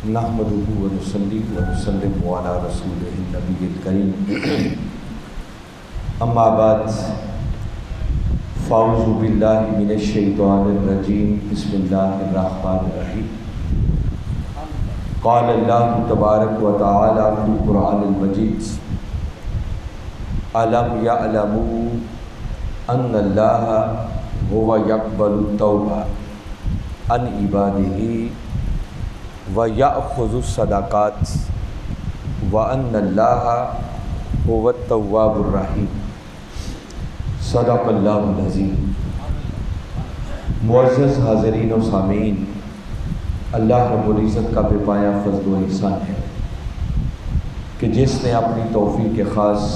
نحمدہ ونصلی ونسلم علی رسولہ النبی الکریم اما بعد فاعوذ باللہ من الشیطان الرجیم بسم اللہ الرحمن الرحیم قال اللہ تبارک و تعالی فی القرآن المجید الم یعلموا ان اللہ هو یقبل التوبہ عن عبادہ وَيَأْخُذُ الصَّدَقَاتِ وَأَنَّ اللَّهَ هُوَ التَّوَّابُ الرَّحِيمُ صدق اللہ العظیم۔ معزز حاضرین و سامعین، اللہ رب العزت کا بے پایہ فضل و احسان ہے کہ جس نے اپنی توفیق خاص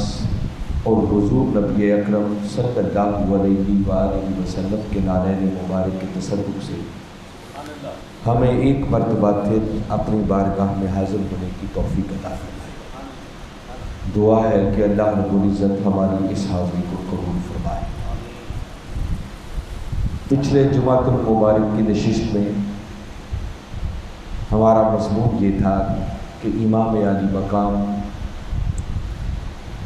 اور حضور نبی اکرم صلی اللہ علیہ وآلہ وسلم کے نالین مبارک کے تصدق سے ہمیں ایک مرتبہ پھر اپنی بارگاہ میں حاضر ہونے کی توفیق عطا فرمائے۔ دعا ہے کہ اللہ رب العزت ہماری اس حاضری کو قبول فرمائے۔ پچھلے جمعہ المبارک کی نشست میں ہمارا مضمون یہ تھا کہ امام عالی مقام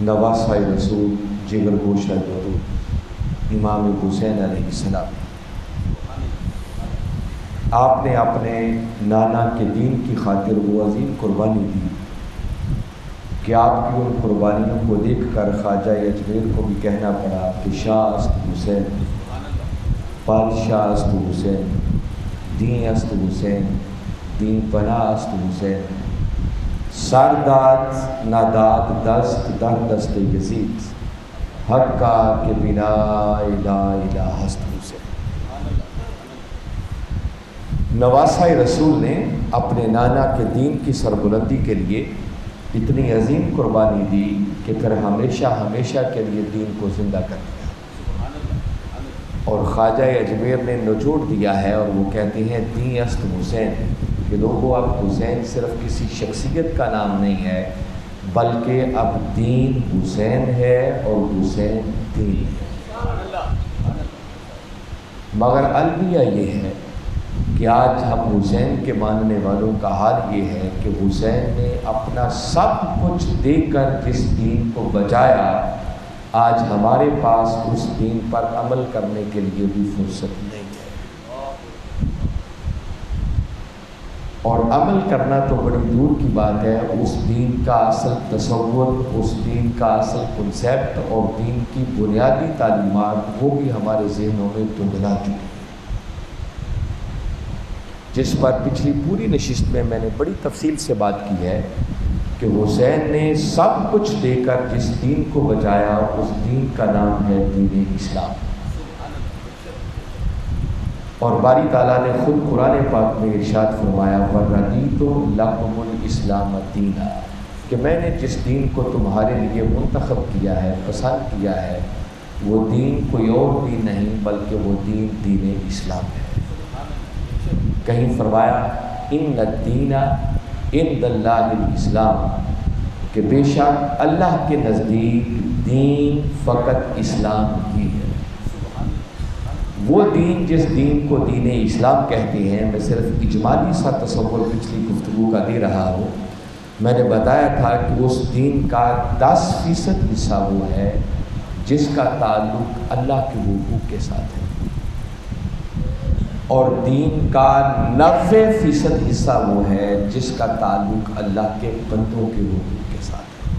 نواسۂ رسول جگر گوشہ الوجود امام حسین علیہ السلام، آپ نے اپنے نانا کے دین کی خاطر وہ عظیم قربانی دی کہ آپ کی ان قربانیوں کو دیکھ کر خواجہ اجمیر کو بھی کہنا پڑا کہ شاہ است حسین، پادشاہ است حسین، دین است حسین، دین پناہ است حسین، سرداد ناداد دست در دست یزید، حق کا کہ بنا الہ الہ ہست حسین۔ نواسۂ رسول نے اپنے نانا کے دین کی سربلندی کے لیے اتنی عظیم قربانی دی کہ پھر ہمیشہ ہمیشہ کے لیے دین کو زندہ کر دیا، اور خواجہ اجمیر نے نچوڑ دیا ہے اور وہ کہتے ہیں دین است حسین، کہ لوگوں اب حسین صرف کسی شخصیت کا نام نہیں ہے بلکہ اب دین حسین ہے اور حسین دین ہے۔ مگر المیہ یہ ہے کہ آج ہم حسین کے ماننے والوں کا حال یہ ہے کہ حسین نے اپنا سب کچھ دے کر جس دین کو بچایا، آج ہمارے پاس اس دین پر عمل کرنے کے لیے بھی فرصت نہیں ہے، اور عمل کرنا تو بڑی دور کی بات ہے۔ اس دین کا اصل تصور، اس دین کا اصل کنسیپٹ اور دین کی بنیادی تعلیمات وہ بھی ہمارے ذہنوں میں دھندلا چکی ہیں، جس پر پچھلی پوری نشست میں نے بڑی تفصیل سے بات کی ہے کہ حسین نے سب کچھ دے کر جس دین کو بچایا اس دین کا نام ہے دین اسلام، اور باری تعالیٰ نے خود قرآن پاک میں ارشاد فرمایا وَرَضِيتُ لَكُمُ الْإِسْلَامَ دِينًا، کہ میں نے جس دین کو تمہارے لیے منتخب کیا ہے، پسند کیا ہے، وہ دین کوئی اور دین نہیں بلکہ وہ دین دین اسلام ہے۔ کہیں فرمایا ان الدین عند اللہ الاسلام، کہ بے شک اللہ کے نزدیک دین فقط اسلام ہی ہے۔ وہ دین جس دین کو دین اسلام کہتے ہیں، میں صرف اجمالی سا تصور پچھلی گفتگو کا دے رہا ہوں۔ میں نے بتایا تھا کہ اس دین کا 10% حصہ وہ ہے جس کا تعلق اللہ کے حقوق کے ساتھ ہے، اور دین کا 90% حصہ وہ ہے جس کا تعلق اللہ کے بندوں کے حقوق کے ساتھ ہے۔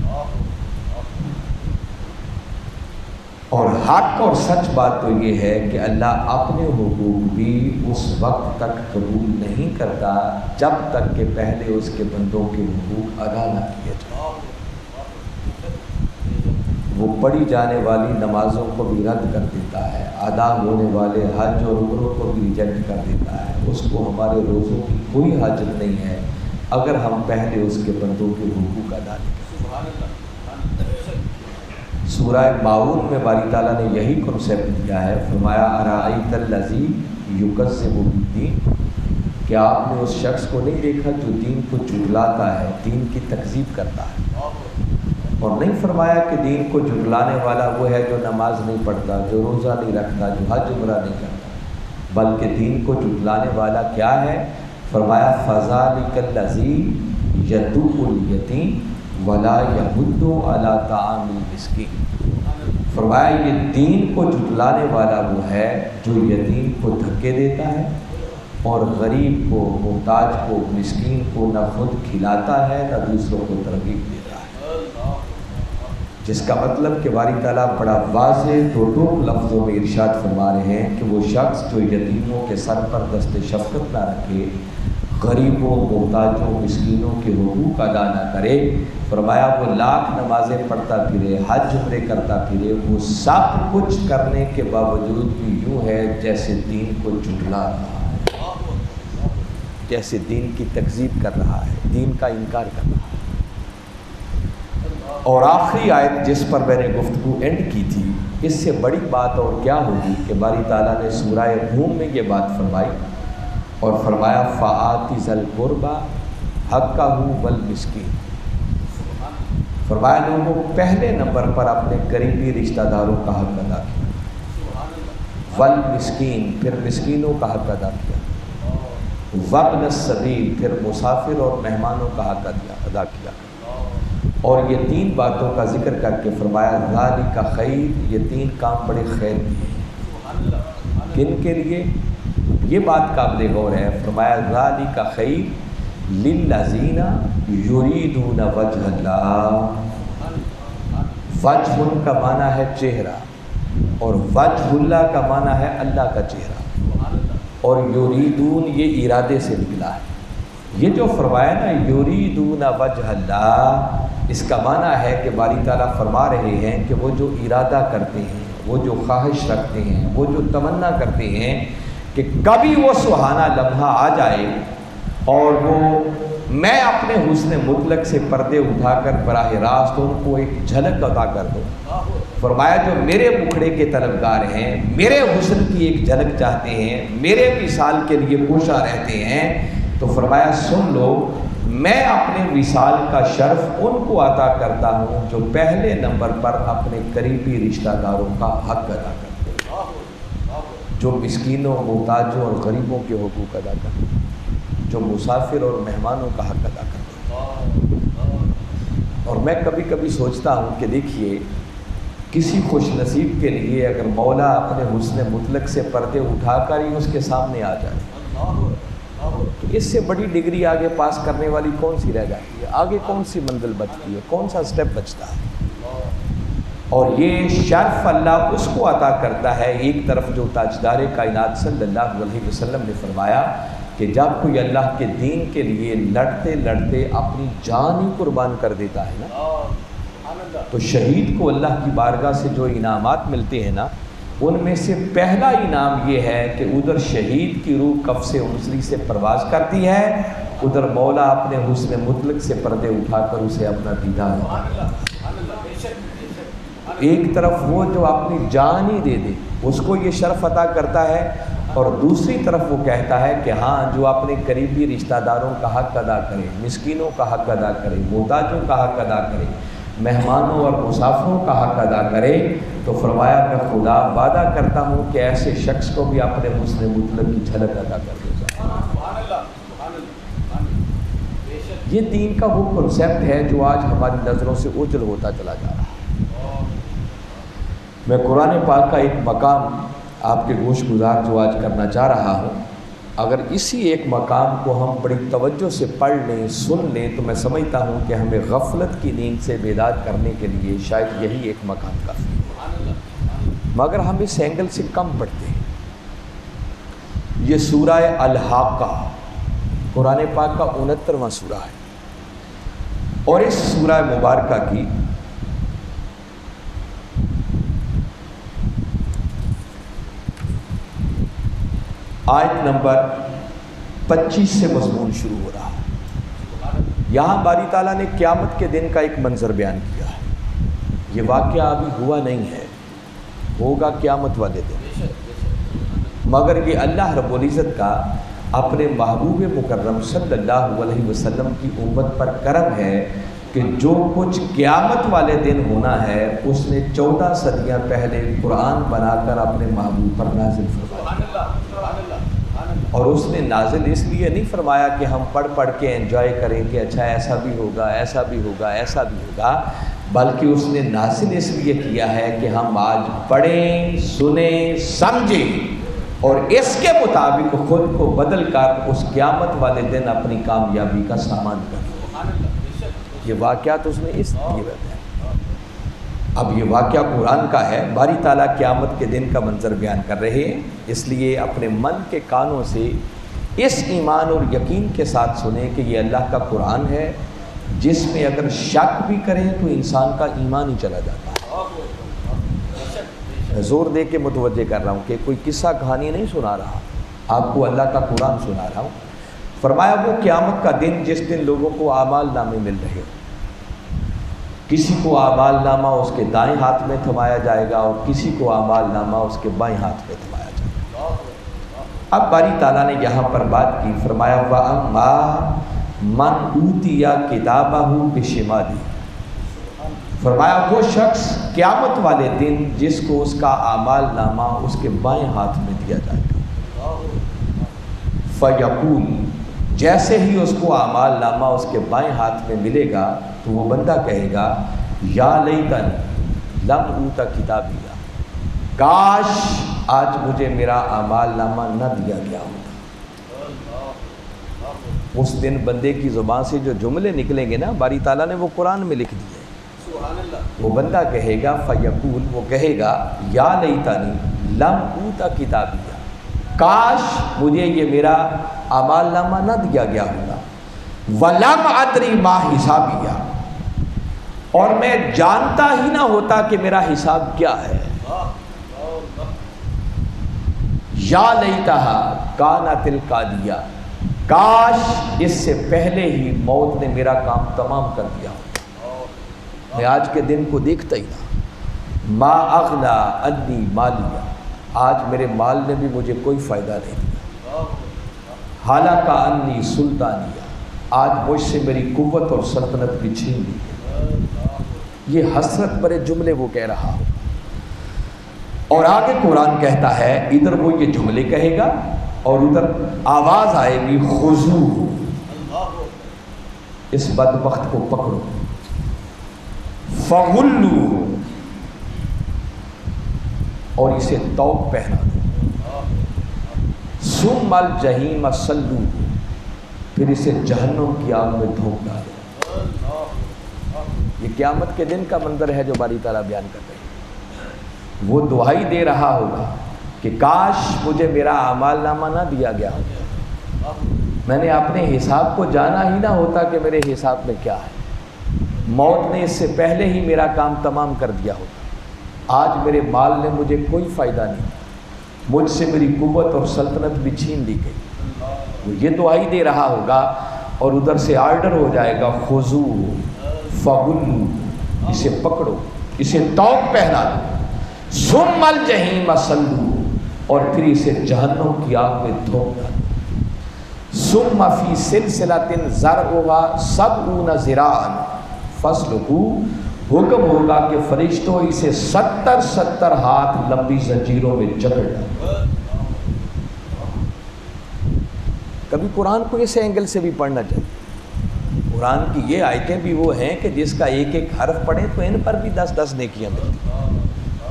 اور حق اور سچ بات تو یہ ہے کہ اللہ اپنے حقوق بھی اس وقت تک قبول نہیں کرتا جب تک کہ پہلے اس کے بندوں کے حقوق ادا نہ کیے جائیں۔ وہ پڑھی جانے والی نمازوں کو بھی رد کر دیتا ہے، ادا ہونے والے حج اور عمروں کو بھی ریجیکٹ کر دیتا ہے۔ اس کو ہمارے روزوں کی کوئی حاجت نہیں ہے اگر ہم پہلے اس کے بندوں کے حقوق ادا نہیں کریں۔ سورہ ماعون میں باری تعالیٰ نے یہی کنسیپٹ دیا ہے، فرمایا ارأیت الذی یکذب بالدین، کہ آپ نے اس شخص کو نہیں دیکھا جو دین کو جھٹلاتا ہے، دین کی تکذیب کرتا ہے، اور نہیں فرمایا کہ دین کو جھٹلانے والا وہ ہے جو نماز نہیں پڑھتا، جو روزہ نہیں رکھتا، جو حج عمرہ نہیں کرتا، بلکہ دین کو جھٹلانے والا کیا ہے فرمایا فذالک الذی یدعو الیتیم ولا یحض علی طعام المسکین، فرمایا یہ دین کو جھٹلانے والا وہ ہے جو یتیم کو دھکے دیتا ہے اور غریب کو، محتاج کو، مسکین کو نہ خود کھلاتا ہے نہ دوسروں کو ترغیب دیتا ہے۔ جس کا مطلب کہ باری تعالیٰ بڑا واضح دو ٹوک لفظوں میں ارشاد فرما رہے ہیں کہ وہ شخص جو یتیموں کے سر پر دست شفقت نہ رکھے، غریبوں، محتاجوں، مسکینوں کے حقوق ادا نہ کرے، فرمایا وہ لاکھ نمازیں پڑھتا پھرے، حج عمرے کرتا پھرے، وہ سب کچھ کرنے کے باوجود بھی یوں ہے جیسے دین کو جھٹلا رہا ہے، جیسے دین کی تکذیب کر رہا ہے، دین کا انکار کر رہا ہے۔ اور آخری آیت جس پر میں نے گفتگو اینڈ کی تھی، اس سے بڑی بات اور کیا ہوگی کہ باری تعالیٰ نے سورہ روم میں یہ بات فرمائی اور فرمایا فآت ذی القربى حقہ والمسکین، فرمایا لوگوں پہلے نمبر پر اپنے قریبی رشتہ داروں کا حق ادا کیا، والمسکین پھر مسکینوں کا حق ادا کیا، وابن السبیل پھر مسافر اور مہمانوں کا حق ادا کیا، اور یہ تین باتوں کا ذکر کر کے فرمایا ذالک خیر، یہ تین کام بڑے خیر دیے ہیں۔ کن کے لیے؟ یہ بات قابل غور ہے، فرمایا ذالک خیر للذین یریدون وجہ اللہ، وجہ ان کا معنی ہے چہرہ، اور وجہ اللہ کا معنی ہے اللہ کا چہرہ، اور یریدون یہ ارادے سے نکلا ہے۔ یہ جو فرمایا نا یریدون وجہ اللہ، اس کا معنی ہے کہ باری تعالیٰ فرما رہے ہیں کہ وہ جو ارادہ کرتے ہیں، وہ جو خواہش رکھتے ہیں، وہ جو تمنا کرتے ہیں کہ کبھی وہ سہانا لمحہ آ جائے اور وہ میں اپنے حسن مطلق سے پردے اٹھا کر براہ راست ان کو ایک جھلک عطا کر دوں، فرمایا جو میرے مکھڑے کے طلبگار ہیں، میرے حسن کی ایک جھلک چاہتے ہیں، میرے وصال کے لیے کوشاں رہتے ہیں، تو فرمایا سن لو میں اپنے وصال کا شرف ان کو عطا کرتا ہوں جو پہلے نمبر پر اپنے قریبی رشتہ داروں کا حق ادا کرتے ہیں، جو مسکینوں، محتاجوں اور غریبوں کے حقوق ادا کرتے ہیں، جو مسافر اور مہمانوں کا حق ادا کرتے ہیں۔ اور میں کبھی کبھی سوچتا ہوں کہ دیکھیے کسی خوش نصیب کے لیے اگر مولا اپنے حسن مطلق سے پردے اٹھا کر ہی اس کے سامنے آ جائے تو اس سے بڑی ڈگری آگے پاس کرنے والی کون سی رہ جاتی ہے؟ آگے کون سی منزل بچتی ہے؟ کون سا سٹیپ بچتا ہے؟ اور یہ شرف اللہ اس کو عطا کرتا ہے، ایک طرف جو تاجدار کائنات صلی اللہ علیہ وسلم نے فرمایا کہ جب کوئی اللہ کے دین کے لیے لڑتے لڑتے اپنی جان ہی قربان کر دیتا ہے نا، تو شہید کو اللہ کی بارگاہ سے جو انعامات ملتے ہیں نا، ان میں سے پہلا انعام یہ ہے کہ ادھر شہید کی روح کف سے انسلی سے پرواز کرتی ہے، ادھر مولا اپنے حسن مطلق سے پردے اٹھا کر اسے اپنا دیدار ہوتا ہے۔ ایک طرف وہ جو اپنی جان ہی دے دے اس کو یہ شرف عطا کرتا ہے، اور دوسری طرف وہ کہتا ہے کہ ہاں جو اپنے قریبی رشتہ داروں کا حق ادا کرے، مسکینوں کا حق ادا کرے، محتاجوں کا حق ادا کرے، مہمانوں اور مسافروں کا حق ادا کرے، تو فرمایا میں خدا وعدہ کرتا ہوں کہ ایسے شخص کو بھی اپنے حسن مطلق کی جھلک ادا کر دے گا۔ یہ دین کا وہ کنسیپٹ ہے جو آج ہماری نظروں سے اوجھل ہوتا چلا جا رہا ہے۔ میں قرآن پاک کا ایک مقام آپ کے گوش گزار جو آج کرنا چاہ رہا ہوں، اگر اسی ایک مقام کو ہم بڑی توجہ سے پڑھ لیں، سن لیں، تو میں سمجھتا ہوں کہ ہمیں غفلت کی نیند سے بیدار کرنے کے لیے شاید یہی ایک مقام کافی ہے، مگر ہم اس اینگل سے کم پڑھتے ہیں۔ یہ سورہ الحاقہ قرآن پاک کا 69واں سورہ ہے، اور اس سورہ مبارکہ کی آیت نمبر 25 سے مضمون شروع ہو رہا ہے۔ یہاں باری تعالیٰ نے قیامت کے دن کا ایک منظر بیان کیا ہے۔ یہ واقعہ ابھی ہوا نہیں ہے، ہوگا قیامت والے دن، مگر یہ اللہ رب العزت کا اپنے محبوب مکرم صلی اللہ علیہ وسلم کی امت پر کرم ہے کہ جو کچھ قیامت والے دن ہونا ہے اس نے 14 صدیاں پہلے قرآن بنا کر اپنے محبوب پر نازل فرمایا۔ اور اس نے نازل اس لیے نہیں فرمایا کہ ہم پڑھ پڑھ کے انجوائے کریں کہ اچھا ایسا بھی ہوگا ایسا بھی ہوگا ایسا بھی ہوگا، بلکہ اس نے نازل اس لیے کیا ہے کہ ہم آج پڑھیں، سنیں، سمجھیں اور اس کے مطابق خود کو بدل کر اس قیامت والے دن اپنی کامیابی کا سامان کریں۔ یہ واقعات اس نے اس لیے بتایا۔ اب یہ واقعہ قرآن کا ہے، باری تعالیٰ قیامت کے دن کا منظر بیان کر رہے ہیں، اس لیے اپنے من کے کانوں سے اس ایمان اور یقین کے ساتھ سنیں کہ یہ اللہ کا قرآن ہے، جس میں اگر شک بھی کریں تو انسان کا ایمان ہی چلا جاتا ہے۔ میں زور دے کے متوجہ کر رہا ہوں کہ کوئی قصہ کہانی نہیں سنا رہا، آپ کو اللہ کا قرآن سنا رہا ہوں۔ فرمایا وہ قیامت کا دن جس دن لوگوں کو اعمال نامے مل رہے ہوں، کسی کو اعمال نامہ اس کے دائیں ہاتھ میں تھمایا جائے گا اور کسی کو اعمال نامہ اس کے بائیں ہاتھ میں تھمایا جائے گا۔ اب باری تعالیٰ نے یہاں پر بات کی، فرمایا وَأَمَّا مَنْ أُوتِيَ كِتَابَهُ بِشِمَالِهِ، فرمایا وہ شخص قیامت والے دن جس کو اس کا اعمال نامہ اس کے بائیں ہاتھ میں دیا جائے گا، فَيَقُولُ، جیسے ہی اس کو اعمال نامہ اس کے بائیں ہاتھ میں ملے گا تو وہ بندہ کہے گا یا لیتنی لم اوت کتابیہ، کاش آج مجھے میرا اعمال نامہ نہ دیا گیا ہوتا۔ اس دن بندے کی زبان سے جو جملے نکلیں گے نا، باری تعالیٰ نے وہ قرآن میں لکھ دیے۔ وہ بندہ کہے گا فیقول، وہ کہے گا یا لیتنی لم اوت کتابیہ، کاش مجھے یہ میرا اعمال نامہ نہ دیا گیا ہوتا، وَلَمْ أَدْرِ مَا حِسَابِيَهْ، اور میں جانتا ہی نہ ہوتا کہ میرا حساب کیا ہے۔ یا لیتہا کانت القاضیہ، کاش اس سے پہلے ہی موت نے میرا کام تمام کر دیا ہوتا، میں آج کے دن کو دیکھتا ہی نہ۔ ما اغنا عنی مالیہ، آج میرے مال نے بھی مجھے کوئی فائدہ نہیں دیا۔ حالانکہ انی سلطانیہ، آج مجھ سے میری قوت اور سلطنت بھی چھین لی۔ یہ حسرت برے جملے وہ کہہ رہا ہو، اور آگے قرآن کہتا ہے ادھر وہ یہ جملے کہے گا اور ادھر آواز آئے گی خذوہ، اس بدبخت کو پکڑو، فغلوہ، اور اسے توق پہنا دو، ثم الجحیم صلوہ، پھر اسے جہنم کی آگ میں دھونک ڈالو۔ یہ قیامت کے دن کا منظر ہے جو باری تعالیٰ بیان کر رہے ہیں۔ وہ دعائی دے رہا ہوگا کہ کاش مجھے میرا اعمال نامہ نہ دیا گیا ہوتا، میں نے اپنے حساب کو جانا ہی نہ ہوتا کہ میرے حساب میں کیا ہے، موت نے اس سے پہلے ہی میرا کام تمام کر دیا ہوتا، آج میرے مال نے مجھے کوئی فائدہ نہیں دیا، مجھ سے میری قوت اور سلطنت بھی چھین لی گئی۔ وہ یہ دعائی دے رہا ہوگا اور ادھر سے آرڈر ہو جائے گا خذوہ فغلوہ، اسے پکڑو، اسے توق پہنا دو، ثم الجحیم صلوہ، اور پھر اسے جہنم کی آگ میں دھونک ڈالو، ثم فی سلسلۃ ذرعها 70 ذراعا فاسلکوہ، حکم ہوگا کہ فرشتوں اسے 70 ہاتھ لمبی زنجیروں میں جکڑ ڈالو۔ کبھی قرآن کو اس اینگل سے بھی پڑھنا چاہیے۔ قرآن کی یہ آیتیں بھی وہ ہیں کہ جس کا ایک ایک حرف پڑھیں تو ان پر بھی 10 نیکیاں ملتی۔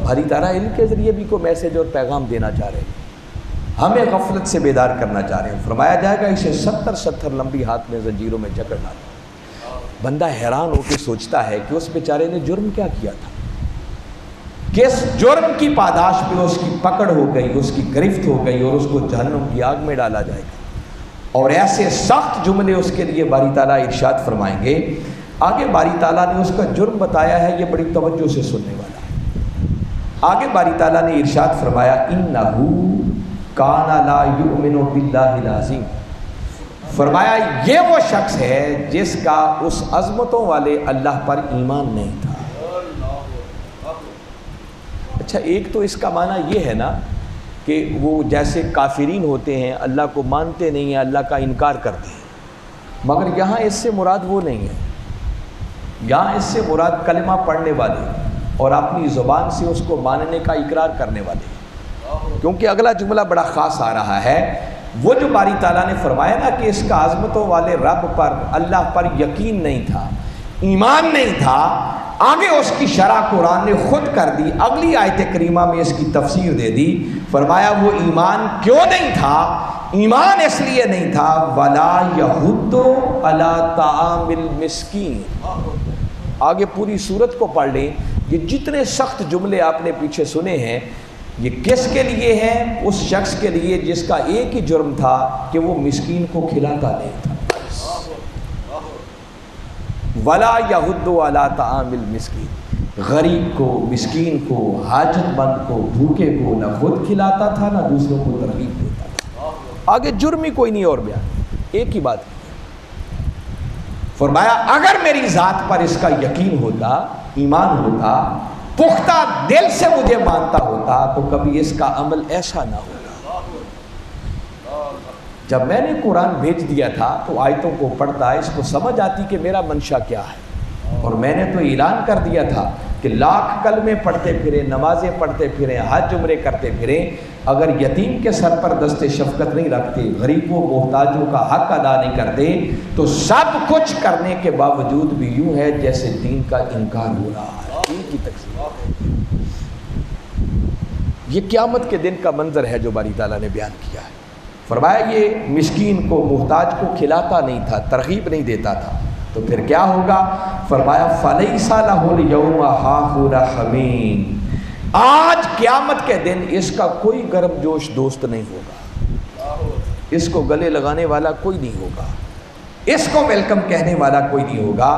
باری تعالیٰ ان کے ذریعے بھی کوئی میسیج اور پیغام دینا چاہ رہے ہیں، ہمیں غفلت سے بیدار کرنا چاہ رہے ہیں۔ فرمایا جائے گا اسے 70 لمبی ہاتھ میں زنجیروں میں جکڑ ڈالو۔ بندہ حیران ہو کے سوچتا ہے کہ اس بیچارے نے جرم کیا کیا تھا، کس جرم کی پاداش پہ اس کی پکڑ ہو گئی، اس کی گرفت ہو گئی اور اس کو جہنم کی آگ میں ڈالا جائے گا۔ اور ایسے سخت جملے اس کے لیے باری تعالیٰ ارشاد فرمائیں گے۔ آگے باری تعالیٰ نے اس کا جرم بتایا ہے، یہ بڑی توجہ سے سننے والا ہے۔ آگے باری تعالیٰ نے ارشاد فرمایا اِنَّهُ كَانَ لَا يُؤْمِنُ بِاللَّهِ الْعَظِيمِ، فرمایا یہ وہ شخص ہے جس کا اس عظمتوں والے اللہ پر ایمان نہیں تھا۔ اچھا، ایک تو اس کا معنی یہ ہے نا کہ وہ جیسے کافرین ہوتے ہیں، اللہ کو مانتے نہیں ہیں، اللہ کا انکار کرتے ہیں، مگر یہاں اس سے مراد وہ نہیں ہے، یہاں اس سے مراد کلمہ پڑھنے والے اور اپنی زبان سے اس کو ماننے کا اقرار کرنے والے، کیونکہ اگلا جملہ بڑا خاص آ رہا ہے وہ جو باری تعالیٰ نے فرمایا نا کہ اس کا عظمتوں والے رب پر اللہ پر یقین نہیں تھا، ایمان نہیں تھا، آگے اس کی شرح قرآن نے خود کر دی، اگلی آیت کریمہ میں اس کی تفسیر دے دی، فرمایا وہ ایمان کیوں نہیں تھا؟ ایمان اس لیے نہیں تھا وَلَا يَحُضُّ عَلَىٰ طَعَامِ الْمِسْكِينِ۔ آگے پوری صورت کو پڑھ لیں، یہ جتنے سخت جملے آپ نے پیچھے سنے ہیں یہ کس کے لیے ہیں؟ اس شخص کے لیے جس کا ایک ہی جرم تھا کہ وہ مسکین کو کھلاتا نہیں تھا۔ وَلَا يَحُضُّ عَلَىٰ طَعَامِ الْمِسْكِينِ، غریب کو، مسکین کو، حاجت مند کو، بھوکے کو نہ خود کھلاتا تھا نہ دوسروں کو ترغیب دیتا تھا۔ آگے جرم ہی کوئی نہیں اور بیان، ایک ہی بات ہے۔ فرمایا اگر میری ذات پر اس کا یقین ہوتا، ایمان ہوتا، پختہ دل سے مجھے مانتا ہوتا تو کبھی اس کا عمل ایسا نہ ہوتا۔ جب میں نے قرآن بھیج دیا تھا تو آیتوں کو پڑھتا، اس کو سمجھ آتی کہ میرا منشا کیا ہے، اور میں نے تو اعلان کر دیا تھا کہ لاکھ کلمے پڑھتے پھریں، نمازیں پڑھتے پھریں، حج عمرے کرتے پھریں، اگر یتیم کے سر پر دست شفقت نہیں رکھتے، غریبوں محتاجوں کا حق ادا نہیں کرتے، تو سب کچھ کرنے کے باوجود بھی یوں ہے جیسے دین کا انکار ہو رہا ہے، دین کی تکذیب۔ یہ قیامت کے دن کا منظر ہے جو باری تعالیٰ نے بیان کیا ہے۔ فرمایا یہ مسکین کو، محتاج کو کھلاتا نہیں تھا، ترغیب نہیں دیتا تھا، تو پھر کیا ہوگا؟ فرمایا فَلَيْسَ لَهُ الْيَوْمَ هَاهُنَا حَمِيمٌ، آج قیامت کے دن اس کا کوئی گرم جوش دوست نہیں ہوگا، اس کو گلے لگانے والا کوئی نہیں ہوگا، اس کو ویلکم کہنے والا کوئی نہیں ہوگا۔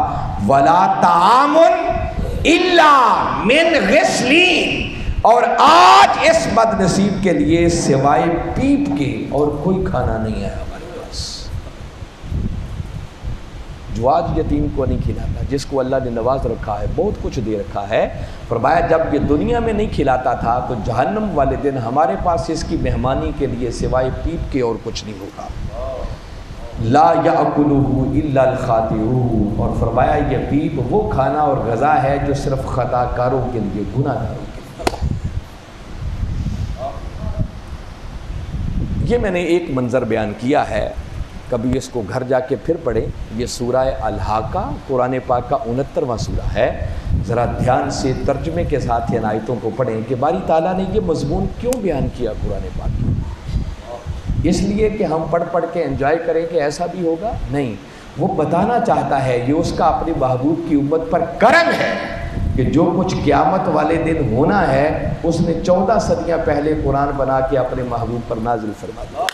وَلَا طَعَامٌ إِلَّا مِنْ غِسْلِينَ، اور آج اس بد نصیب کے لیے سوائے پیپ کے اور کوئی کھانا نہیں ہے ہمارے پاس، جو آج یتیم کو نہیں کھلاتا، جس کو اللہ نے نواز رکھا ہے، بہت کچھ دے رکھا ہے۔ فرمایا جب یہ دنیا میں نہیں کھلاتا تھا تو جہنم والے دن ہمارے پاس اس کی مہمانی کے لیے سوائے پیپ کے اور کچھ نہیں ہوگا۔ لا یأکلہ الا الخاطئون، اور فرمایا یہ پیپ وہ کھانا اور غذا ہے جو صرف خطا کاروں کے لیے، گناہ گاروں کے لیے۔ یہ میں نے ایک منظر بیان کیا ہے، کبھی اس کو گھر جا کے پھر پڑھیں۔ یہ سورہ الحاقہ قرآن پاک کا 69واں سورہ ہے، ذرا دھیان سے ترجمے کے ساتھ ان آیتوں کو پڑھیں کہ باری تعالیٰ نے یہ مضمون کیوں بیان کیا قرآن پاک میں۔ اس لیے کہ ہم پڑھ پڑھ کے انجوائے کریں کہ ایسا بھی ہوگا؟ نہیں، وہ بتانا چاہتا ہے، یہ اس کا اپنے محبوب کی امت پر کرم ہے کہ جو کچھ قیامت والے دن ہونا ہے اس نے 14 صدیاں پہلے قرآن بنا کے اپنے محبوب پر نازل فرما دیا،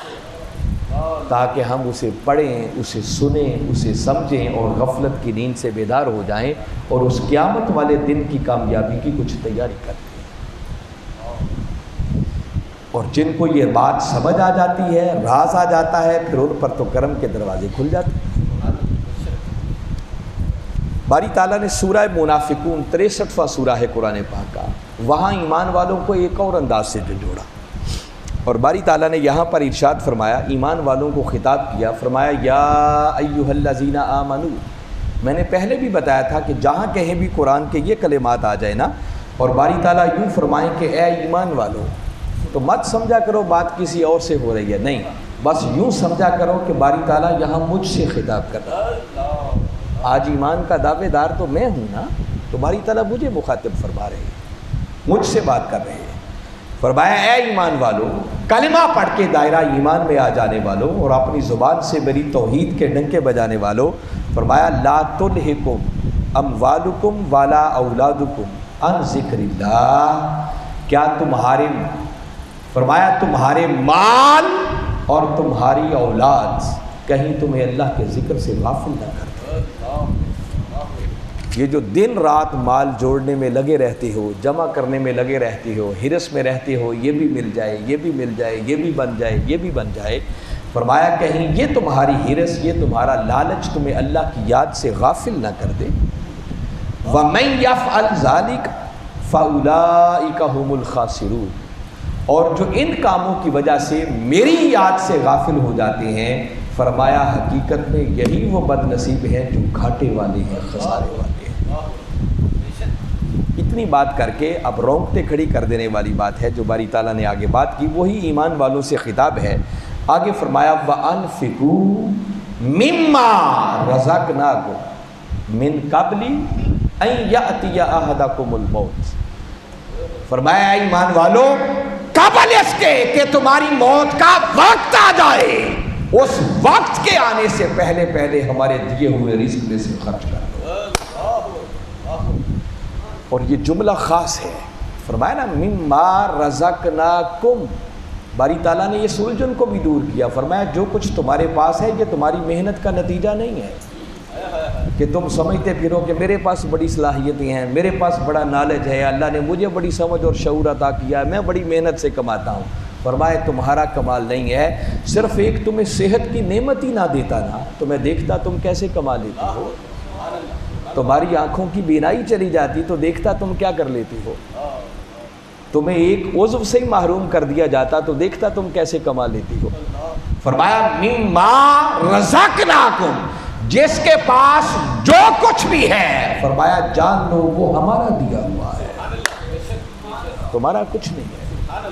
تاکہ ہم اسے پڑھیں، اسے سنیں، اسے سمجھیں اور غفلت کی نیند سے بیدار ہو جائیں اور اس قیامت والے دن کی کامیابی کی کچھ تیاری کریں۔ اور جن کو یہ بات سمجھ آ جاتی ہے، راز آ جاتا ہے، پھر ان پر تو کرم کے دروازے کھل جاتے ہیں۔ باری تعالیٰ نے سورہ منافقون 63واں سورہ ہے قرآن پاک کا، وہاں ایمان والوں کو ایک اور انداز سے جوڑا، اور باری تعالیٰ نے یہاں پر ارشاد فرمایا، ایمان والوں کو خطاب کیا، فرمایا یا ایھا الذین آمنوا۔ میں نے پہلے بھی بتایا تھا کہ جہاں کہیں بھی قرآن کے یہ کلمات آ جائے نا اور باری تعالیٰ یوں فرمائیں کہ اے ایمان والو، تو مت سمجھا کرو بات کسی اور سے ہو رہی ہے، نہیں، بس یوں سمجھا کرو کہ باری تعالیٰ یہاں مجھ سے خطاب کر رہا ہے۔ آج ایمان کا دعوے دار تو میں ہوں نا، تو باری تعالیٰ مجھے مخاطب فرما رہے ہیں، مجھ سے بات کر رہے ہیں۔ فرمایا اے ایمان والو، کلمہ پڑھ کے دائرہ ایمان میں آ جانے والوں اور اپنی زبان سے میری توحید کے ڈنکے بجانے والوں، فرمایا لا تلہکم اموالکم ولا اولادکم عن ذکر اللہ، کیا تمہارے مال اور تمہاری اولاد کہیں تمہیں اللہ کے ذکر سے غافل نہ کر۔ یہ جو دن رات مال جوڑنے میں لگے رہتے ہو، جمع کرنے میں لگے رہتے ہو، ہرس میں رہتے ہو، یہ بھی مل جائے، یہ بھی مل جائے، یہ بھی بن جائے، یہ بھی بن جائے، فرمایا کہیں یہ تمہاری ہرس، یہ تمہارا لالچ تمہیں اللہ کی یاد سے غافل نہ کر دے۔ وَمَن يَفْعَلْ ذَلِكَ فَأُولَٰئِكَ هُمُ الْخَاسِرُونَ، اور جو ان کاموں کی وجہ سے میری یاد سے غافل ہو جاتے ہیں، فرمایا حقیقت میں یہی وہ بد نصیب ہیں جو گھاٹے والے ہیں، خسارے والے ہیں۔ اتنی بات کر کے اب رونگٹے کھڑی کر دینے والی بات ہے جو باری تعالیٰ نے آگے بات کی، وہی ایمان والوں سے خطاب ہے۔ آگے فرمایا وَأَنفِقُوا مِمَّا رَزَقْنَاكُمْ مِن قَبْلِ أَن يَأْتِيَ أَحَدَكُمُ الْمَوْتُ۔ فرمایا ایمان والو قبل اس کے کہ تمہاری موت کا وقت آ جائے، اس وقت کے آنے سے پہلے پہلے ہمارے دیے ہوئے رزق میں سے خرچ کر دو۔ اور یہ جملہ خاص ہے، فرمایا نا مما رزقناکم، باری تعالیٰ نے یہ سلجھن کو بھی دور کیا، فرمایا جو کچھ تمہارے پاس ہے یہ تمہاری محنت کا نتیجہ نہیں ہے کہ تم سمجھتے پھرو کہ میرے پاس بڑی صلاحیتیں ہیں، میرے پاس بڑا نالج ہے، اللہ نے مجھے بڑی سمجھ اور شعور عطا کیا ہے، میں بڑی محنت سے کماتا ہوں۔ فرمایا تمہارا کمال نہیں ہے، صرف ایک تمہیں صحت کی نعمت ہی نہ دیتا نا تو میں دیکھتا تم کیسے کما لیتے ہو، تمہاری آنکھوں کی بینائی چلی جاتی تو دیکھتا تم کیا کر لیتے ہو، تمہیں ایک عضو سے ہی محروم کر دیا جاتا تو دیکھتا تم کیسے کما لیتی ہو۔ فرمایا مما رزقناکم، جس کے پاس جو کچھ بھی ہے فرمایا جان لو وہ ہمارا دیا ہوا ہے، تمہارا کچھ نہیں ہے،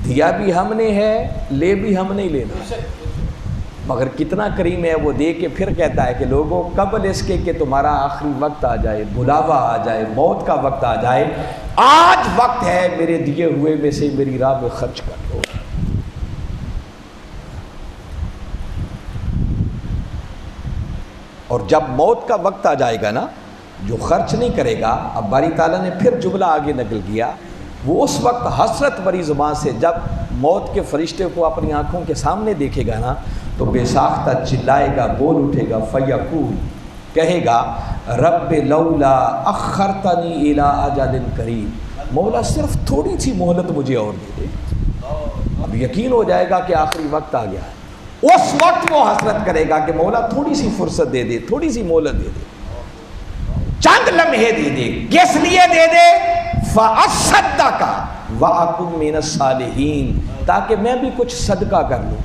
دیا بھی ہم نے ہے، لے بھی ہم نہیں لینا، مگر کتنا کریم ہے وہ دے کے پھر کہتا ہے کہ لوگوں قبل اس کے کہ تمہارا آخری وقت آ جائے، بلاوا آ جائے، موت کا وقت آ جائے، آج وقت ہے میرے دیے ہوئے میں سے میری راہ میں خرچ کر دو۔ اور جب موت کا وقت آ جائے گا نا، جو خرچ نہیں کرے گا، اب باری تعالیٰ نے پھر جملہ آگے نقل کیا، وہ اس وقت حسرت بری زبان سے جب موت کے فرشتے کو اپنی آنکھوں کے سامنے دیکھے گا نا تو بے ساختہ چلائے گا، بول اٹھے گا، فیقول، کہے گا رب لولا اخرتنی الی اجل قریب، مولا صرف تھوڑی سی مہلت مجھے اور دے دے۔ اب یقین ہو جائے گا کہ آخری وقت آ گیا ہے، اس وقت وہ حسرت کرے گا کہ مولا تھوڑی سی فرصت دے دے، تھوڑی سی مہلت دے دے، چند لمحے دے دے، کس لیے دے دے؟ فَأَصَّدَّقَ وَأَكُن مِّنَ الصَّالِحِينَ، تاکہ میں بھی کچھ صدقہ کر لوں،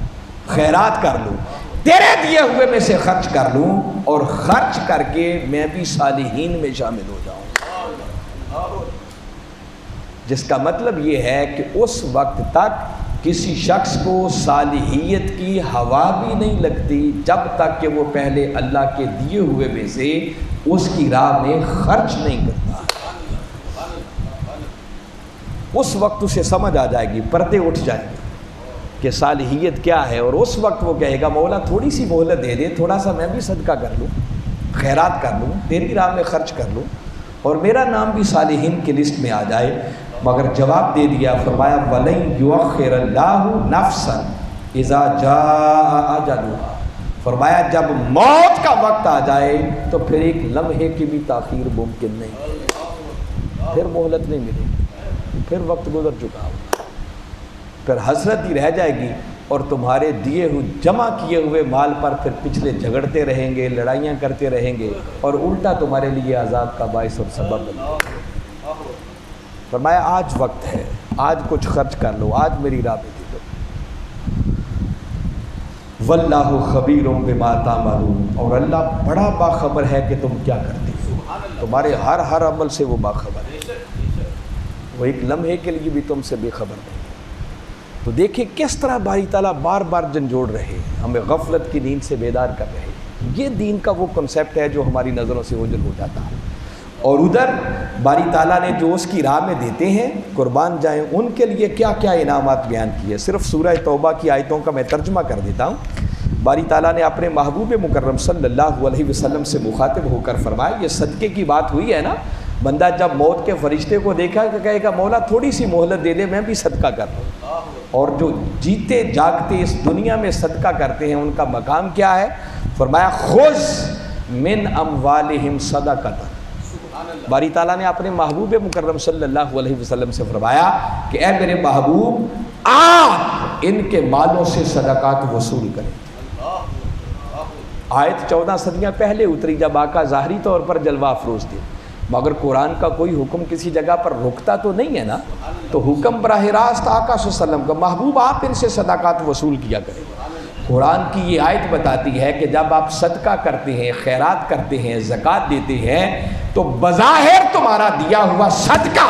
خیرات کر لوں، تیرے دیے ہوئے میں سے خرچ کر لوں، اور خرچ کر کے میں بھی صالحین میں شامل ہو جاؤں۔ جس کا مطلب یہ ہے کہ اس وقت تک کسی شخص کو صالحیت کی ہوا بھی نہیں لگتی جب تک کہ وہ پہلے اللہ کے دیے ہوئے میں سے اس کی راہ میں خرچ نہیں کرتا۔ اس وقت اسے سمجھ آ جائے گی، پردے اٹھ جائیں گے کہ صالحیت کیا ہے، اور اس وقت وہ کہے گا مولا تھوڑی سی مہلت دے دے، تھوڑا سا میں بھی صدقہ کر لوں، خیرات کر لوں، تیری راہ میں خرچ کر لوں، اور میرا نام بھی صالحین کی لسٹ میں آ جائے۔ مگر جواب دے دیا، فرمایا وَلَن يُؤَخِّرَ اللَّهُ نَفْسًا إِذَا جَاءَ أَجَلُهَا، فرمایا جب موت کا وقت آ جائے تو پھر ایک لمحے کی بھی تاخیر ممکن نہیں، پھر مہلت نہیں ملے گی، پھر وقت گزر چکا ہوگا، پھر حسرت ہی رہ جائے گی، اور تمہارے دیے ہوئے جمع کیے ہوئے مال پر پھر پچھلے جھگڑتے رہیں گے، لڑائیاں کرتے رہیں گے، اور الٹا تمہارے لیے عذاب کا باعث اور سبب بنے گا۔ فرمایا آج وقت ہے، آج کچھ خرچ کر لو، آج میری راہ پہ دے دو۔ واللہ خبیر بما تعملون، اور اللہ بڑا باخبر ہے کہ تم کیا کرتے ہو، تمہارے ہر عمل سے وہ باخبر ہے، وہ ایک لمحے کے لیے بھی تم سے بے خبر نہیں۔ تو دیکھیں کس طرح باری تعالیٰ بار بار جھنجھوڑ رہے، ہمیں غفلت کی نیند سے بیدار کر رہے۔ یہ دین کا وہ کنسیپٹ ہے جو ہماری نظروں سے اوجھل ہو جاتا ہے، اور ادھر باری تعالیٰ نے جو اس کی راہ میں دیتے ہیں قربان جائیں ان کے لیے کیا کیا انعامات بیان کیے۔ صرف سورہ توبہ کی آیتوں کا میں ترجمہ کر دیتا ہوں۔ باری تعالیٰ نے اپنے محبوب مکرم صلی اللہ علیہ وسلم سے مخاطب ہو کر فرمایا، یہ صدقے کی بات ہوئی ہے نا، بندہ جب موت کے فرشتے کو دیکھا کہ کہے گا مولا تھوڑی سی مہلت دے دے، میں بھی صدقہ کر لوں۔ اور جو جیتے جاگتے اس دنیا میں صدقہ کرتے ہیں ان کا مقام کیا ہے؟ فرمایا خذ من اموالہم صدقۃ، باری تعالیٰ نے اپنے محبوب مکرم صلی اللہ علیہ وسلم سے فرمایا کہ اے میرے محبوب آپ ان کے مالوں سے صدقات وصول کریں۔ آیت 14 صدیاں پہلے اتری جب آقا ظاہری طور پر جلوہ افروز تھے، مگر قرآن کا کوئی حکم کسی جگہ پر رکتا تو نہیں ہے نا، تو حکم براہ راست آقا صلی اللہ علیہ وسلم کا، محبوب آپ ان سے صدقات وصول کیا کریں۔ قرآن کی یہ آیت بتاتی ہے کہ جب آپ صدقہ کرتے ہیں، خیرات کرتے ہیں، زکوٰۃ دیتے ہیں، تو بظاہر تمہارا دیا ہوا صدقہ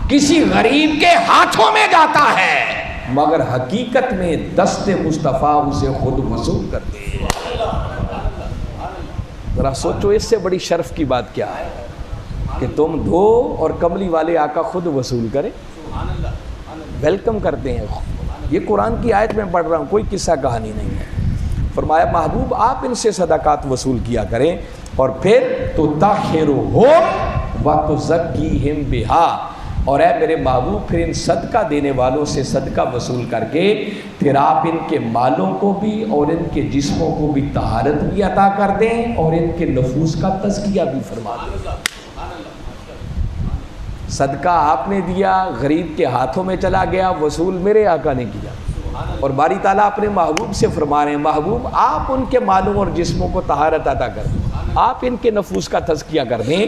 کسی غریب کے ہاتھوں میں جاتا ہے، مگر حقیقت میں دست مصطفیٰ اسے خود وصول کرتے ہیں۔ ذرا سوچو اس سے بڑی شرف کی بات کیا ہے کہ تم دو اور کملی والے آقا خود وصول کریں، ویلکم کرتے ہیں۔ یہ قرآن کی آیت میں پڑھ رہا ہوں، کوئی قصہ کہانی نہیں ہے۔ فرمایا محبوب آپ ان سے صدقات وصول کیا کریں، اور پھر تو تطہرہم وتزکیہم بہا، اور اے میرے محبوب پھر ان صدقہ دینے والوں سے صدقہ وصول کر کے پھر آپ ان کے مالوں کو بھی اور ان کے جسموں کو بھی طہارت بھی عطا کر دیں اور ان کے نفوس کا تزکیہ بھی فرما دیں۔ صدقہ آپ نے دیا، غریب کے ہاتھوں میں چلا گیا، وصول میرے آقا نے کیا، اور باری تعالیٰ اپنے محبوب سے فرما رہے ہیں محبوب آپ ان کے مالوں اور جسموں کو طہارت عطا کر دیں، آپ ان کے نفوس کا تزکیہ کر دیں۔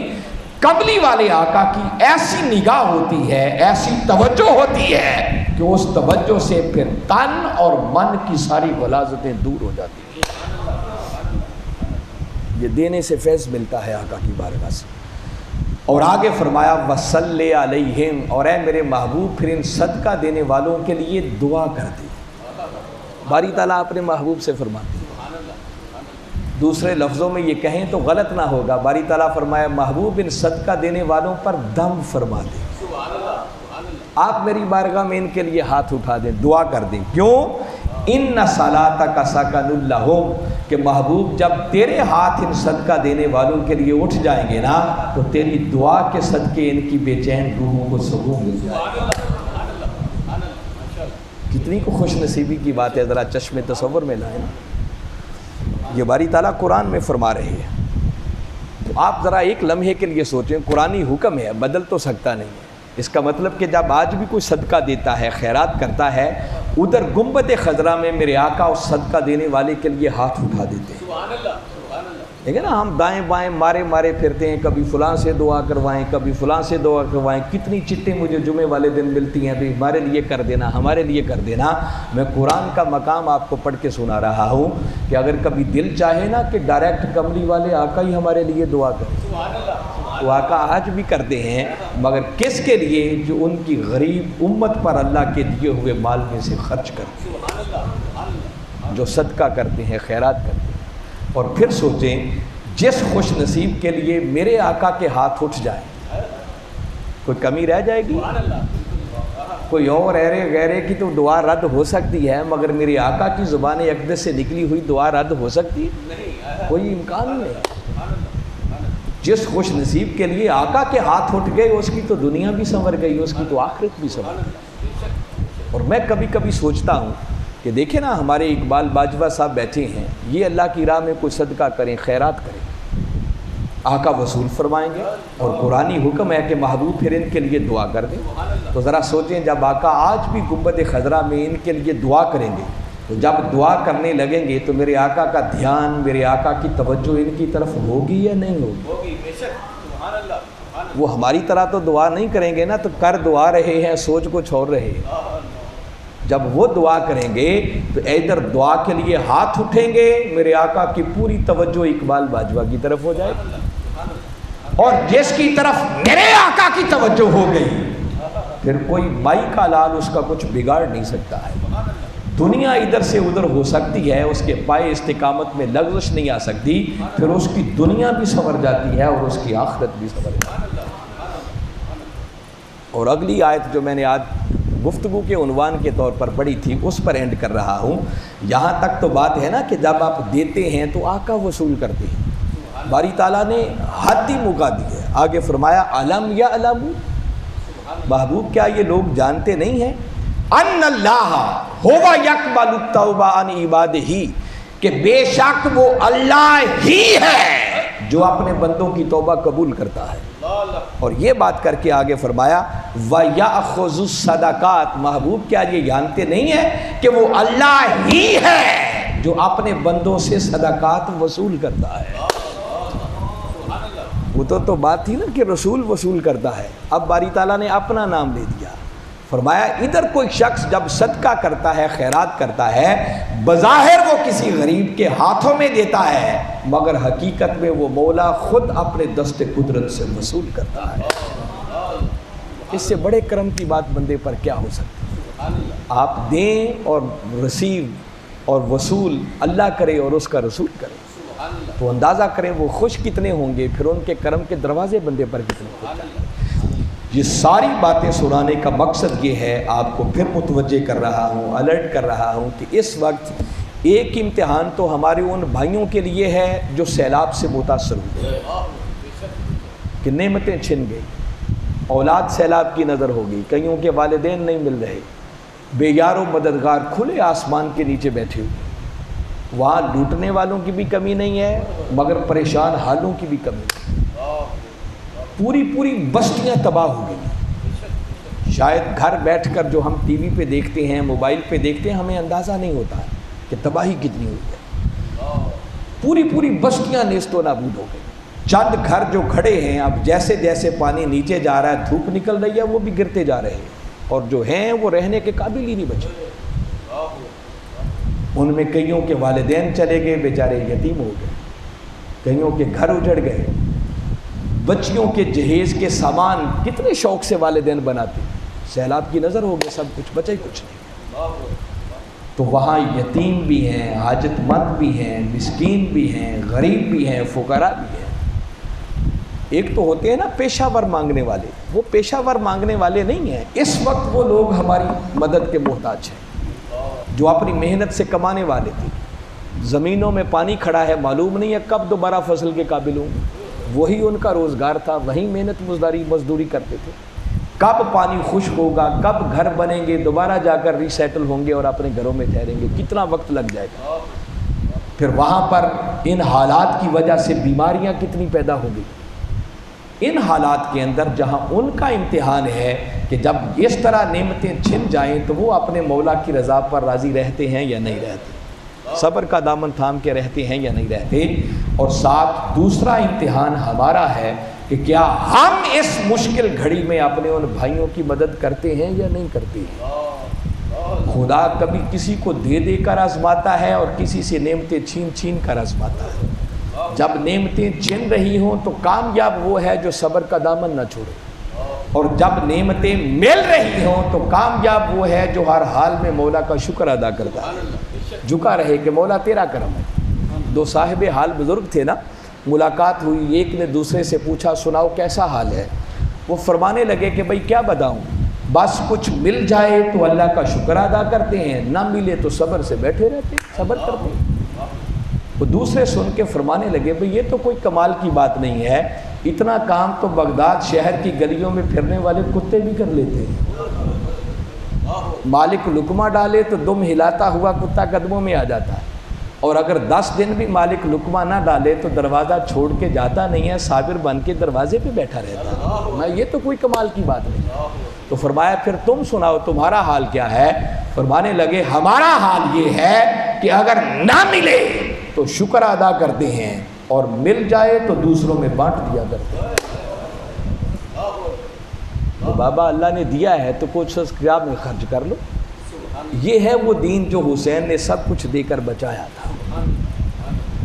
قبلی والے آقا کی ایسی نگاہ ہوتی ہے، ایسی توجہ ہوتی ہے کہ اس توجہ سے پھر تن اور من کی ساری غلاظتیں دور ہو جاتی ہیں۔ یہ دینے سے فیض ملتا ہے آقا کی بارگاہ سے۔ اور آگے فرمایا وصلی علیہم، اور اے میرے محبوب پھر ان صدقہ دینے والوں کے لیے دعا کر دی۔ باری تعالیٰ اپنے محبوب سے فرماتے ہیں، دوسرے لفظوں میں یہ کہیں تو غلط نہ ہوگا، باری تعالیٰ فرمایا محبوب ان صدقہ دینے والوں پر دم فرما دیں، آپ میری بارگاہ میں ان کے لیے ہاتھ اٹھا دیں، دعا کر دیں۔ کیوں؟ ان صلاتک سکن لہم، کہ محبوب جب تیرے ہاتھ ان صدقہ دینے والوں کے لیے اٹھ جائیں گے نا تو تیری دعا کے صدقے ان کی بے چین روحوں کو سکون مل جائے گا۔ کتنی کو خوش نصیبی کی بات ہے، ذرا چشم تصور میں لائیں نا۔ یہ باری تعالیٰ قرآن میں فرما رہے ہیں، تو آپ ذرا ایک لمحے کے لیے سوچیں، قرآنی حکم ہے، بدل تو سکتا نہیں ہے۔ اس کا مطلب کہ جب آج بھی کوئی صدقہ دیتا ہے، خیرات کرتا ہے، ادھر گنبد خضرا میں میرے آقا اس صدقہ دینے والے کے لیے ہاتھ اٹھا دیتے ہیں۔ دیکھیں نا، ہم دائیں بائیں مارے پھرتے ہیں، کبھی فلاں سے دعا کروائیں، کبھی فلاں سے دعا کروائیں، کتنی چٹیں مجھے جمعے والے دن ملتی ہیں، بھی ہمارے لیے کر دینا، ہمارے لیے کر دینا۔ میں قرآن کا مقام آپ کو پڑھ کے سنا رہا ہوں کہ اگر کبھی دل چاہے نا کہ ڈائریکٹ کملی والے آقا ہی ہمارے لیے دعا کریں تو آقا آج بھی کرتے ہیں، مگر کس کے لیے؟ جو ان کی غریب امت پر اللہ کے دیے ہوئے مال میں سے خرچ کرتے ہیں، جو صدقہ کرتے ہیں، خیرات کرتے ہیں۔ اور پھر سوچیں، جس خوش نصیب کے لیے میرے آقا کے ہاتھ اٹھ جائیں، کوئی کمی رہ جائے گی؟ کوئی اور غیرے کی تو دعا رد ہو سکتی ہے، مگر میرے آقا کی زبان اقدس سے نکلی ہوئی دعا رد ہو سکتی؟ کوئی امکان ہی نہیں۔ جس خوش نصیب کے لیے آقا کے ہاتھ اٹھ گئے اس کی تو دنیا بھی سنور گئی، اس کی تو آخرت بھی سنور گئی۔ اور میں کبھی کبھی سوچتا ہوں کہ دیکھیں نا، ہمارے اقبال باجوہ صاحب بیٹھے ہیں، یہ اللہ کی راہ میں کوئی صدقہ کریں، خیرات کریں، آقا وصول فرمائیں گے، اور قرآنی حکم ہے کہ محبوب پھر ان کے لیے دعا کر دیں۔ تو ذرا سوچیں، جب آقا آج بھی گنبد خضرا میں ان کے لیے دعا کریں گے، تو جب دعا کرنے لگیں گے تو میرے آقا کا دھیان، میرے آقا کی توجہ ان کی طرف ہوگی یا نہیں ہوگی؟ وہ ہماری طرح تو دعا نہیں کریں گے نا، تو کر دعا رہے ہیں، سوچ کچھ اور رہے ہیں۔ جب وہ دعا کریں گے تو ادھر دعا کے لیے ہاتھ اٹھیں گے، میرے آقا کی پوری توجہ اقبال باجوہ کی طرف ہو جائے گی، اور جس کی طرف میرے آقا کی توجہ ہو گئی پھر کوئی مائی کا لال اس کا کچھ بگاڑ نہیں سکتا ہے۔ دنیا ادھر سے ادھر ہو سکتی ہے، اس کے پائے استقامت میں لغزش نہیں آ سکتی، پھر اس کی دنیا بھی سنور جاتی ہے اور اس کی آخرت بھی سنور جاتی ہے۔ اور اگلی آیت جو میں نے آج گفتگو کے عنوان کے طور پر پڑھی تھی، اس پر اینڈ کر رہا ہوں۔ یہاں تک تو بات ہے نا کہ جب آپ دیتے ہیں تو آقا وصول کرتے ہیں، باری تعالیٰ نے حد ہی مکا دی ہے۔ آگے فرمایا علم یا علم، محبوب کیا یہ لوگ جانتے نہیں ہیں ان اللہ ہوا یقبل التوبہ عن عبادہ، کہ بے شک وہ اللہ ہی ہے جو اپنے بندوں کی توبہ قبول کرتا ہے۔ اور یہ بات کر کے آگے فرمایا وَيَأْخُذُ الصَّدَقَاتِ، محبوب کیا یہ جانتے نہیں ہیں کہ وہ اللہ ہی ہے جو اپنے بندوں سے صدقات وصول کرتا ہے۔ وہ تو بات تھی نا کہ رسول وصول کرتا ہے، اب باری تعالیٰ نے اپنا نام لے دیا، فرمایا ادھر کوئی شخص جب صدقہ کرتا ہے، خیرات کرتا ہے، بظاہر وہ کسی غریب کے ہاتھوں میں دیتا ہے، مگر حقیقت میں وہ مولا خود اپنے دست قدرت سے وصول کرتا ہے۔ اس سے بڑے کرم کی بات بندے پر کیا ہو سکتی ہے؟ آپ دیں اور رسیو اور وصول اللہ کرے اور اس کا رسول کرے تو اندازہ کریں وہ خوش کتنے ہوں گے، پھر ان کے کرم کے دروازے بندے پر کتنے کھلتے ہیں۔ یہ ساری باتیں سنانے کا مقصد یہ ہے، آپ کو پھر متوجہ کر رہا ہوں، الرٹ کر رہا ہوں کہ اس وقت ایک امتحان تو ہمارے ان بھائیوں کے لیے ہے جو سیلاب سے متاثر ہوئے کہ نعمتیں چھن گئی، اولاد سیلاب کی نظر ہوگی، کئیوں کے والدین نہیں مل رہے، بے یار و مددگار کھلے آسمان کے نیچے بیٹھے ہوئے، وہاں لوٹنے والوں کی بھی کمی نہیں ہے مگر پریشان حالوں کی بھی کمی نہیں، پوری بستیاں تباہ ہو گئی۔ شاید گھر بیٹھ کر جو ہم ٹی وی پہ دیکھتے ہیں، موبائل پہ دیکھتے ہیں، ہمیں اندازہ نہیں ہوتا ہے کہ تباہی کتنی ہوئی ہے۔ پوری بستیاں نیست و نابود ہو گئی۔ چند گھر جو کھڑے ہیں، اب جیسے جیسے پانی نیچے جا رہا ہے، دھوپ نکل رہی ہے، وہ بھی گرتے جا رہے ہیں، اور جو ہیں وہ رہنے کے قابل ہی نہیں بچے۔ ان میں کئیوں کے والدین چلے گئے، بیچارے یتیم ہو گئے، کئیوں کے گھر اجڑ گئے، بچیوں کے جہیز کے سامان کتنے شوق سے والدین بناتے، سیلاب کی نظر ہو گئے، سب کچھ بچے کچھ نہیں۔ تو وہاں یتیم بھی ہیں، حاجت مند بھی ہیں، مسکین بھی ہیں، غریب بھی ہیں، فقراء بھی ہیں۔ ایک تو ہوتے ہیں نا پیشہ ور مانگنے والے، وہ پیشہ ور مانگنے والے نہیں ہیں، اس وقت وہ لوگ ہماری مدد کے محتاج ہیں جو اپنی محنت سے کمانے والے تھے۔ زمینوں میں پانی کھڑا ہے، معلوم نہیں ہے کب دوبارہ فصل کے قابل ہوں، وہی ان کا روزگار تھا، وہی محنت مزدوری کرتے تھے، کب پانی خشک ہوگا، کب گھر بنیں گے، دوبارہ جا کر ری سیٹل ہوں گے اور اپنے گھروں میں ٹھہریں گے، کتنا وقت لگ جائے گا۔ پھر وہاں پر ان حالات کی وجہ سے بیماریاں کتنی پیدا ہو گئی۔ ان حالات کے اندر جہاں ان کا امتحان ہے کہ جب اس طرح نعمتیں چھن جائیں تو وہ اپنے مولا کی رضا پر راضی رہتے ہیں یا نہیں رہتے، صبر کا دامن تھام کے رہتے ہیں یا نہیں رہتے۔ اور ساتھ دوسرا امتحان ہمارا ہے کہ کیا ہم اس مشکل گھڑی میں اپنے ان بھائیوں کی مدد کرتے ہیں یا نہیں کرتے ہیں۔ خدا کبھی کسی کو دے دے کر آزماتا ہے اور کسی سے نعمتیں چھین کر آزماتا ہے۔ جب نعمتیں چھن رہی ہوں تو کامیاب وہ ہے جو صبر کا دامن نہ چھوڑے، اور جب نعمتیں مل رہی ہوں تو کامیاب وہ ہے جو ہر حال میں مولا کا شکر ادا کرتا ہے، جھکا رہے کہ مولا تیرا کرم ہے۔ دو صاحب حال بزرگ تھے نا، ملاقات ہوئی، ایک نے دوسرے سے پوچھا سناؤ کیسا حال ہے؟ وہ فرمانے لگے کہ بھئی کیا بتاؤں، بس کچھ مل جائے تو اللہ کا شکر ادا کرتے ہیں، نہ ملے تو صبر سے بیٹھے رہتے، صبر کرتے ہیں۔ وہ دوسرے سن کے فرمانے لگے بھئی یہ تو کوئی کمال کی بات نہیں ہے، اتنا کام تو بغداد شہر کی گلیوں میں پھرنے والے کتے بھی کر لیتے ہیں۔ مالک لقمہ ڈالے تو دم ہلاتا ہوا کتا قدموں میں آ جاتا ہے، اور اگر 10 دن بھی مالک لقمہ نہ ڈالے تو دروازہ چھوڑ کے جاتا نہیں ہے، صابر بن کے دروازے پہ بیٹھا رہتا ہے۔ یہ تو کوئی کمال کی بات نہیں۔ تو فرمایا پھر تم سناؤ تمہارا حال کیا ہے؟ فرمانے لگے ہمارا حال یہ ہے کہ اگر نہ ملے تو شکر ادا کرتے ہیں، اور مل جائے تو دوسروں میں بانٹ دیا کرتے ہیں۔ تو بابا اللہ نے دیا ہے تو کچھ کیا میں خرچ کر لو۔ یہ ہے وہ دین جو حسین نے سب کچھ دے کر بچایا تھا۔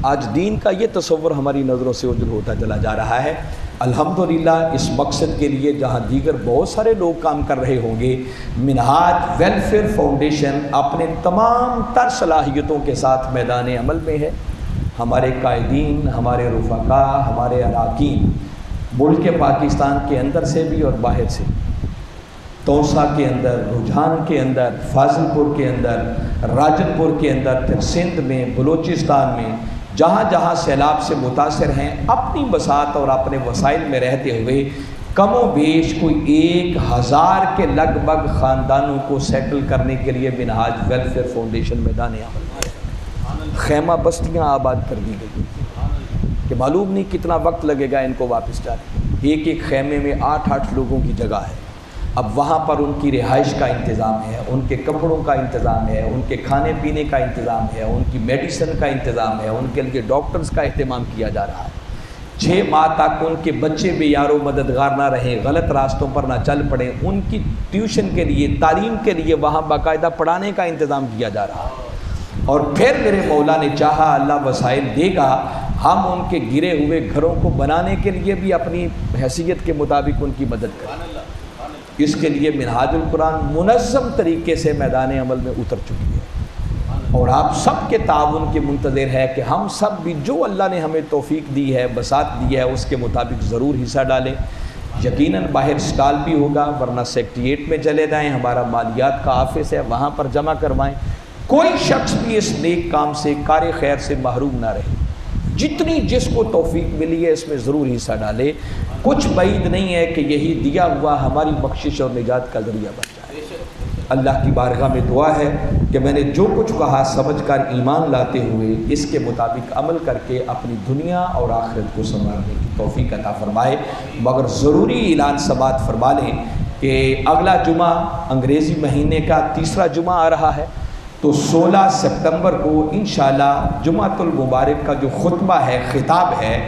آج دین کا یہ تصور ہماری نظروں سے اوجھل ہوتا چلا جا رہا ہے۔ الحمدللہ اس مقصد کے لیے جہاں دیگر بہت سارے لوگ کام کر رہے ہوں گے، منہاج ویلفیئر فاؤنڈیشن اپنے تمام تر صلاحیتوں کے ساتھ میدان عمل میں ہے۔ ہمارے قائدین، ہمارے رفقاء، ہمارے اراکین ملک پاکستان کے اندر سے بھی اور باہر سے، توسا کے اندر، رجحان کے اندر، فاضل پور کے اندر، راجن پور کے اندر، پھر سندھ میں، بلوچستان میں، جہاں جہاں سیلاب سے متاثر ہیں، اپنی بساط اور اپنے وسائل میں رہتے ہوئے کم و بیش کوئی 1000 کے لگ بھگ خاندانوں کو سیٹل کرنے کے لیے منہاج ویلفیئر فاؤنڈیشن میدان عمل میں خیمہ بستیاں آباد کر دی گئی کہ معلوم نہیں کتنا وقت لگے گا ان کو واپس جانے۔ ایک خیمے میں 8 لوگوں کی جگہ ہے۔ اب وہاں پر ان کی رہائش کا انتظام ہے، ان کے کپڑوں کا انتظام ہے، ان کے کھانے پینے کا انتظام ہے، ان کی میڈیسن کا انتظام ہے، ان کے لیے ڈاکٹرز کا اہتمام کیا جا رہا ہے۔ 6 ماہ تک ان کے بچے بے یار و مددگار نہ رہیں، غلط راستوں پر نہ چل پڑیں، ان کی ٹیوشن کے لیے، تعلیم کے لیے وہاں باقاعدہ پڑھانے کا انتظام کیا جا رہا ہے۔ اور پھر میرے مولا نے چاہا، اللہ وسائل دے گا، ہم ان کے گرے ہوئے گھروں کو بنانے کے لیے بھی اپنی حیثیت کے مطابق ان کی مدد کریں۔ اس کے لیے منہاج القرآن منظم طریقے سے میدان عمل میں اتر چکی ہے، اور آپ سب کے تعاون کے منتظر ہے کہ ہم سب بھی جو اللہ نے ہمیں توفیق دی ہے، بساط دی ہے، اس کے مطابق ضرور حصہ ڈالیں۔ یقیناً باہر سٹال بھی ہوگا، ورنہ سیکٹریٹ میں چلے جائیں، ہمارا مالیات کا آفس ہے، وہاں پر جمع کروائیں۔ کوئی شخص بھی اس نیک کام سے، کار خیر سے محروم نہ رہے، جتنی جس کو توفیق ملی ہے اس میں ضرور حصہ ڈالے۔ کچھ بعید نہیں ہے کہ یہی دیا ہوا ہماری بخشش اور نجات کا ذریعہ بن جائے۔ اللہ کی بارگاہ میں دعا ہے کہ میں نے جو کچھ کہا سمجھ کر ایمان لاتے ہوئے اس کے مطابق عمل کر کے اپنی دنیا اور آخرت کو سنوارنے کی توفیق عطا فرمائے۔ مگر ضروری اعلان سماعت فرما لیں کہ اگلا جمعہ انگریزی مہینے کا تیسرا جمعہ آ رہا ہے، تو 16 سپتمبر کو انشاءاللہ جمعۃ المبارک کا جو خطبہ ہے، خطاب ہے،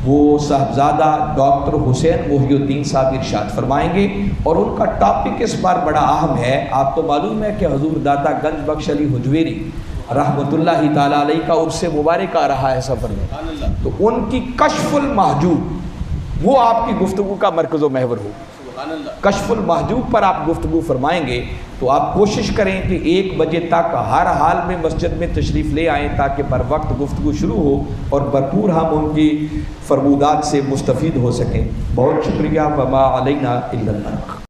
وہ صاحبزادہ ڈاکٹر حسین محی الدین صاحب ارشاد فرمائیں گے، اور ان کا ٹاپک اس بار بڑا اہم ہے۔ آپ تو معلوم ہے کہ حضور داتا گنج بخش علی حجویری رحمۃ اللہ تعالیٰ علیہ کا عرس مبارک آ رہا ہے سفر میں، تو ان کی کشف المحجوب وہ آپ کی گفتگو کا مرکز و محور ہوگی۔ کشف المحجوب پر آپ گفتگو فرمائیں گے، تو آپ کوشش کریں کہ 1 بجے تک ہر حال میں مسجد میں تشریف لے آئیں تاکہ بر وقت گفتگو شروع ہو اور بھرپور ہم ان کی فرمودات سے مستفید ہو سکیں۔ بہت شکریہ، وما علینا الا البلاغ۔